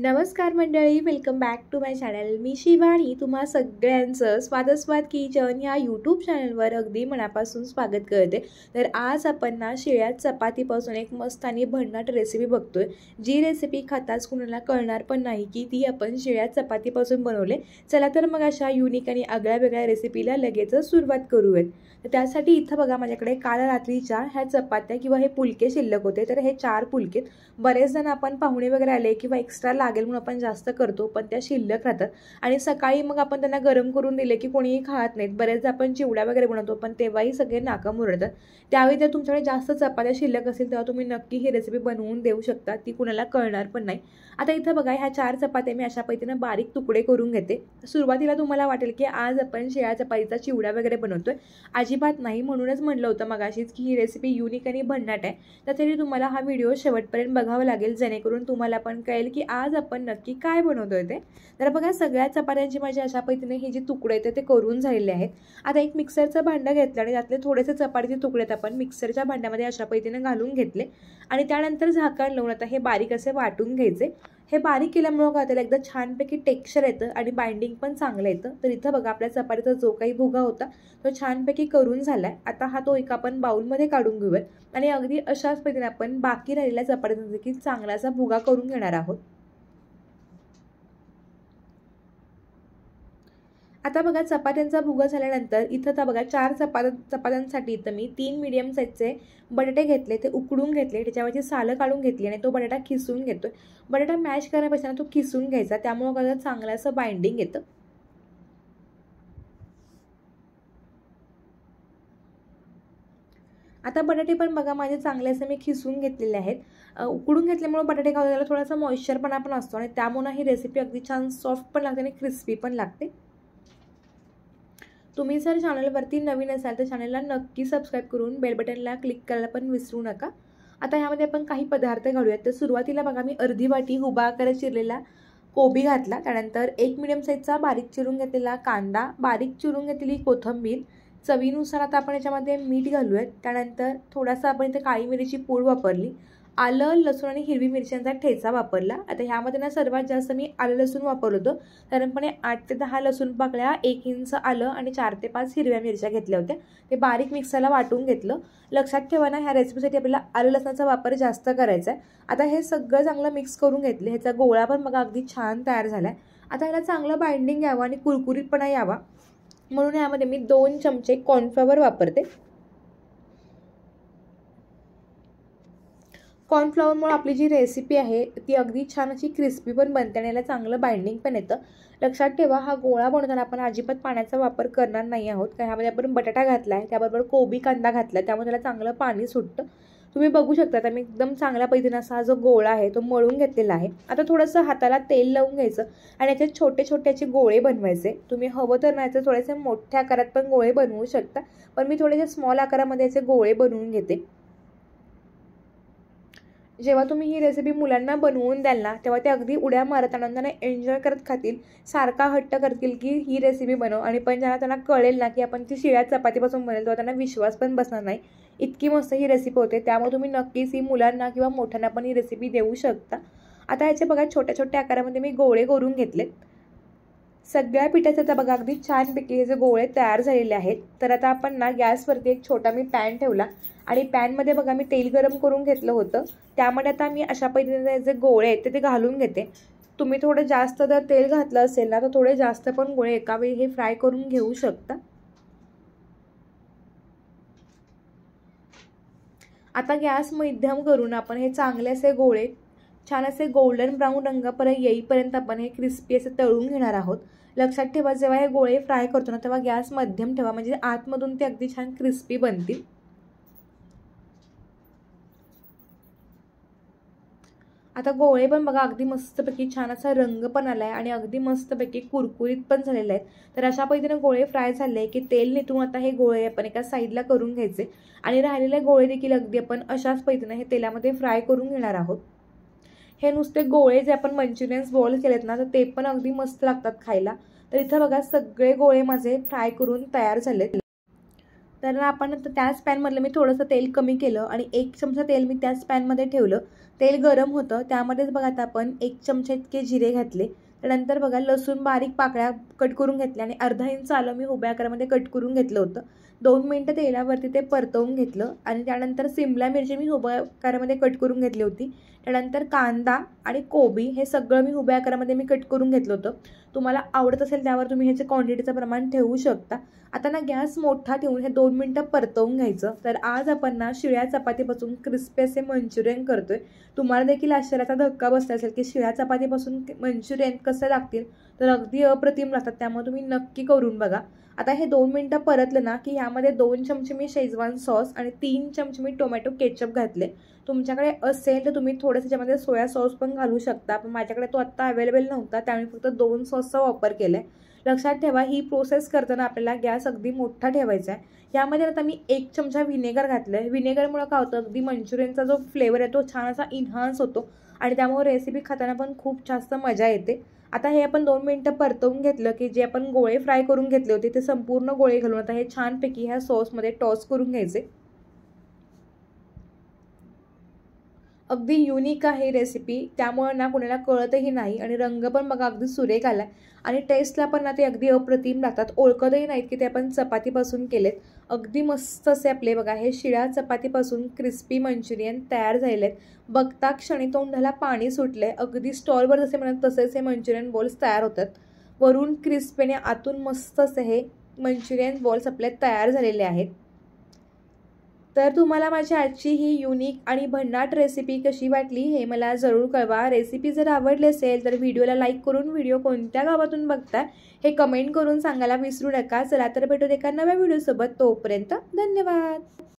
नमस्कार मंडळी, welcome back to my channel. मी शिवानी तुम्हा सगळ्यांचं स्वाद किचन ह्या यूट्यूब चॅनलवर अगदी मनापासून स्वागत करते. तर आज आपण ना शिळ्या चपातीपासून एक मस्त आणि भन्नाट रेसिपी बघतोय, जी रेसिपी खाताच कुणाला कळणार पण नाही की ती आपण शिळ्या चपातीपासून बनवले. चला तर मग अशा युनिक आणि आगळ्या वेगळ्या रेसिपीला लगेचच सुरुवात करूयात. तर त्यासाठी इथं बघा माझ्याकडे काल रात्रीच्या ह्या चपात्या किंवा हे पुलके शिल्लक होते. तर हे 4 पुलके बरेच जण आपण पाहुणे वगैरे आले किंवा एक्स्ट्रा लागेल म्हणून आपण जास्त करतो, पण त्या शिल्लक राहतात आणि सकाळी मग आपण त्यांना गरम करून दिले की कोणीही खात नाहीत. बरेचदा आपण चिवडा वगैरे बनवतो, पण तेव्हाही सगळे नाका मुरडतात. त्यावेळी जर तुमच्याकडे जास्त चपात्या शिल्लक असेल तेव्हा तुम्ही नक्की ही रेसिपी बनवून देऊ शकता, ती कुणाला कळणार पण नाही. आता इथं बघा ह्या 4 चपात्या मी अशा पद्धतीनं बारीक तुकडे करून घेते. सुरुवातीला तुम्हाला वाटेल की आज आपण शिळ्या चपातीचा चिवडा वगैरे बनवतोय, अजिबात नाही. म्हणूनच म्हणलं होतं मगाशीच की ही रेसिपी युनिक आणि भन्नाट आहे. त्यासाठी तुम्हाला हा व्हिडिओ शेवटपर्यंत बघावा लागेल, जेणेकरून तुम्हाला पण कळेल की आज आपण नक्की काय बनवतोय ते. तर बघा सगळ्या चपात्यांची माझी अशा पद्धतीने हे जे तुकडे आहेत ते करून झालेले आहेत. आता एक मिक्सरचं भांडं घेतलं आणि त्यातले थोडेसे चपातीचे तुकडे आपण मिक्सरच्या भांड्यामध्ये अशा पद्धतीने घालून घेतले आणि त्यानंतर झाकण लावून आता हे बारीक असे वाटून घ्यायचे. हे बारीक केल्यामुळं काय त्याला एकदा छानपैकी टेक्स्चर येतं आणि बाइंडिंग पण चांगलं येतं. तर इथं बघा आपल्या चपातीचा जो काही भुगा होता तो छानपैकी करून झालाय. आता हा तो एक आपण बाउलमध्ये काढून घेऊयात आणि अगदी अशाच पद्धतीने आपण बाकी राहिलेल्या चपातीचा देखील चांगलासा भुगा करून घेणार आहोत. आता बघा चपात्यांचा भुगा झाल्यानंतर इथं तर बघा 4 चपात्यांसाठी इथं मी 3 मीडियम साईजचे बटाटे घेतले, ते उकडून घेतले, त्याच्यावरची सालं काढून घेतली आणि तो बटाटा खिसून घेतोय. बटाटा मॅश करायपेक्षा तो खिसून घ्यायचा, त्यामुळे काय चांगलं असं बाइंडिंग येतं. आता बटाटे पण बघा माझे चांगले असे मी खिसून घेतलेले आहेत. उकडून घेतल्यामुळे बटाटे खाऊ त्याला थोडासा मॉइश्चरपणा पण असतो आणि त्यामुळे ही रेसिपी अगदी छान सॉफ्ट पण लागते आणि क्रिस्पी पण लागते. तुम्ही जर चॅनलवरती नवीन असाल तर चॅनलला नक्की सबस्क्राईब करून बेल बटनला क्लिक करायला पण विसरू नका. आता ह्यामध्ये आपण काही पदार्थ घालूयात. तर सुरुवातीला बघा मी अर्धी वाटी उभा आकारात चिरलेला कोबी घातला, त्यानंतर एक मीडियम साईजचा बारीक चिरून घेतलेला कांदा, बारीक चिरून घेतलेली कोथिंबीर, चवीनुसार आता आपण याच्यामध्ये मीठ घालूयात. त्यानंतर थोडासा आपण इथे काळी मिरीची पूड वापरली, आलं, लसूण आणि हिरवी मिरच्यांचा ठेचा वापरला. आता ह्यामध्ये ना सर्वात जास्त मी आलं लसूण वापरलं होतं. साधारणपणे 8 ते 10 लसूण पाकळ्या, 1 इंच आलं आणि 4 ते 5 हिरव्या मिरच्या घेतल्या होत्या. ते बारीक मिक्सरला वाटून घेतलं. लक्षात ठेवा ना, ह्या रेसिपीसाठी आपल्याला आलं लसणाचा वापर जास्त करायचा आहे. आता हे सगळं चांगलं मिक्स करून घेतले. ह्याचा गोळा पण बघा अगदी छान तयार झाला आहे. आता ह्याला चांगलं बाइंडिंग यावं आणि कुरकुरीतपणा यावा म्हणून यामध्ये मी 2 चमचे कॉर्नफ्लॉवर वापरते. कॉर्नफ्लॉवरमुळे आपली जी रेसिपी आहे ती अगदी छान अशी क्रिस्पी पण बनते आणि याला चांगलं बाइंडिंग पण येतं. लक्षात ठेवा, हा गोळा बनवताना आपण अजिबात पाण्याचा वापर करणार नाही आहोत, कारण ह्यामध्ये आपण बटाटा घातला आहे, त्याबरोबर कोबी कांदा घातला, त्यामुळे त्याला चांगलं पाणी सुटतं. तुम्ही बघू शकता आता मी एकदम चांगल्या पद्धतीने असा हा जो गोळा आहे तो मळून घेतलेला आहे. आता थोडंसं हाताला तेल लावून घ्यायचं आणि याचे छोटे छोटे असे गोळे बनवायचे. तुम्ही हवं तर नाही तर थोडेसे मोठ्या आकारात पण गोळे बनवू शकता, पण मी थोडेसे स्मॉल आकारामध्ये याचे गोळे बनवून घेते. जेव्हा तुम्ही ही रेसिपी मुलांना बनवून द्याल ना, तेव्हा ते अगदी उड्या मारत आनंदाने एन्जॉय करत खातील. सारखा हट्ट करतील की ही रेसिपी बनव, आणि पण जेव्हा त्यांना कळेल ना की आपण ती शिळ्या चपातीपासून बनेल तेव्हा त्यांना विश्वास पण बसणार नाही. इतकी मस्त ही रेसिपी होते. त्यामुळे तुम्ही नक्कीच ही मुलांना किंवा मोठ्यांना पण ही रेसिपी देऊ शकता. आता याचे बघा छोट्या छोट्या आकारामध्ये मी गोळे करून घेतलेत. सगळ्या पिठाचे आता बघा अगदी छानपैकी हे जे गोळे तयार झालेले आहेत. तर आता आपण ना गॅसवरती एक छोटा मी पॅन ठेवला आणि पॅनमध्ये बघा मी तेल गरम करून घेतलं होतं. त्यामध्ये आता मी अशा पद्धतीने जे गोळे आहेत ते घालून घेते. तुम्ही थोडं जास्त जर तेल घातलं असेल ना तर थोडे जास्त पण गोळे एका वेळी हे फ्राय करून घेऊ शकता. आता गॅस मध्यम करून आपण हे चांगले असे गोळे छान असे गोल्डन ब्राऊन रंगापर्यंत येईपर्यंत आपण हे क्रिस्पी असे तळून घेणार आहोत. लक्षात ठेवा, जेव्हा हे गोळे फ्राय करतो ना तेव्हा गॅस मध्यम ठेवा, म्हणजे आतमधून ते अगदी छान क्रिस्पी बनतील. आता गोळे पण बघा अगदी मस्तपैकी छान असा रंग पण आला आहे आणि अगदी मस्तपैकी कुरकुरीत पण झालेले आहेत. तर अशा पद्धतीने गोळे फ्राय झाले की तेल निथून आता हे गोळे आपण एका साईडला करून घ्यायचे आणि राहिलेले गोळे देखील अगदी आपण अशाच पद्धतीने हे तेलामध्ये फ्राय करून घेणार आहोत. हे नुसते गोळे जे आपण मंचुरियन्स बॉल केलेत ना तर ते पण अगदी मस्त लागतात खायला. तर इथं बघा सगळे गोळे माझे फ्राय करून तयार झालेत. तर आपण आता त्याच पॅनमधलं मी थोडंसं तेल कमी केलं आणि 1 चमचा तेल मी त्याच पॅनमध्ये ठेवलं. तेल गरम होतं, त्यामध्येच बघा आता आपण 1 चमचा इतके जिरे घातले. त्यानंतर बघा लसूण बारीक पाकळ्या कट करून घेतल्या आणि अर्धा इंच आलं मी उभ्या आकारामध्ये कट करून घेतलं होतं. 2 मिनटं तेलावरती ते परतवून घेतलं आणि त्यानंतर सिमला मिरची मी उभ्या आकारामध्ये कट करून घेतली होती. त्यानंतर कांदा आणि कोबी हे सगळं मी उभ्या आकारामध्ये मी कट करून घेतलं होतं. तुम्हाला आवडत असेल त्यावर तुम्ही ह्याचे क्वांटिटीचं प्रमाण ठेवू शकता. आता ना गॅस मोठा ठेवून हे 2 मिनटं परतवून घ्यायचं. तर आज आपण ना शिळ्या चपातीपासून क्रिस्पी असे मंचुरियन करतोय. तुम्हाला देखील आश्चर्याचा धक्का बसला असेल की शिळ्या चपातीपासून मंचुरियन कसं लागतील, तर अगदी अप्रतिम लागतात. त्यामुळे तुम्ही नक्की करून बघा. आता हे 2 मिनटं परतलं ना की ह्यामध्ये 2 चमचे मी शेजवान सॉस आणि 3 चमचे मी टोमॅटो केचप घातले. तुमच्याकडे असेल तर तुम्ही थोडंसं त्याच्यामध्ये सोया सॉस पण घालू शकता, पण माझ्याकडे तो आत्ता अवेलेबल नव्हता, त्यामुळे फक्त 2 सॉसचा वापर केला आहे. लक्षात ठेवा, ही प्रोसेस करताना आपल्याला गॅस अगदी मोठा ठेवायचा आहे. यामध्ये आता मी 1 चमचा व्हिनेगर घातलं आहे. व्हिनेगरमुळं काय होतं, अगदी मंचुरियनचा जो फ्लेवर आहे तो छान असा इन्हान्स होतो आणि त्यामुळे रेसिपी खाताना पण खूप जास्त मजा येते. आता हे आपण 2 मिनटं परतवून घेतलं की जे आपण गोळे फ्राय करून घेतले होते ते संपूर्ण गोळे घालून आता हे छानपैकी ह्या सॉसमध्ये टॉस करून घ्यायचे. अगदी युनिक आहे रेसिपी, त्यामुळे ना कोणाला कळतही नाही आणि रंग पण बघा अगदी सुरेख आला आहे आणि टेस्टला पण ना ते अगदी अप्रतिम लागतात. ओळखतही नाहीत की ते आपण चपातीपासून केलेत. अगदी मस्त असे आपले बघा हे शिळ्या चपातीपासून क्रिस्पी मंचुरियन तयार झालेले आहेत. बघता क्षणी तोंडाला पाणी सुटलं आहे. अगदी स्टॉलवर जसे म्हणत तसेच हे मंचुरियन बॉल्स तयार होतात. वरून क्रिस्पीने आतून मस्त असे हे मंचुरियन बॉल्स आपले तयार झालेले आहेत. तर तुम्हाला माझी आजची ही युनिक आणि भन्नाट रेसिपी कशी वाटली हे मला जरूर कळवा. रेसिपी जर आवडली असेल तर व्हिडिओला लाईक करून व्हिडिओ कोणत्या गावातून बघता हे कमेंट करून सांगायला विसरू नका. चला तर भेटू एका नव्या व्हिडिओसोबत. तोपर्यंत धन्यवाद.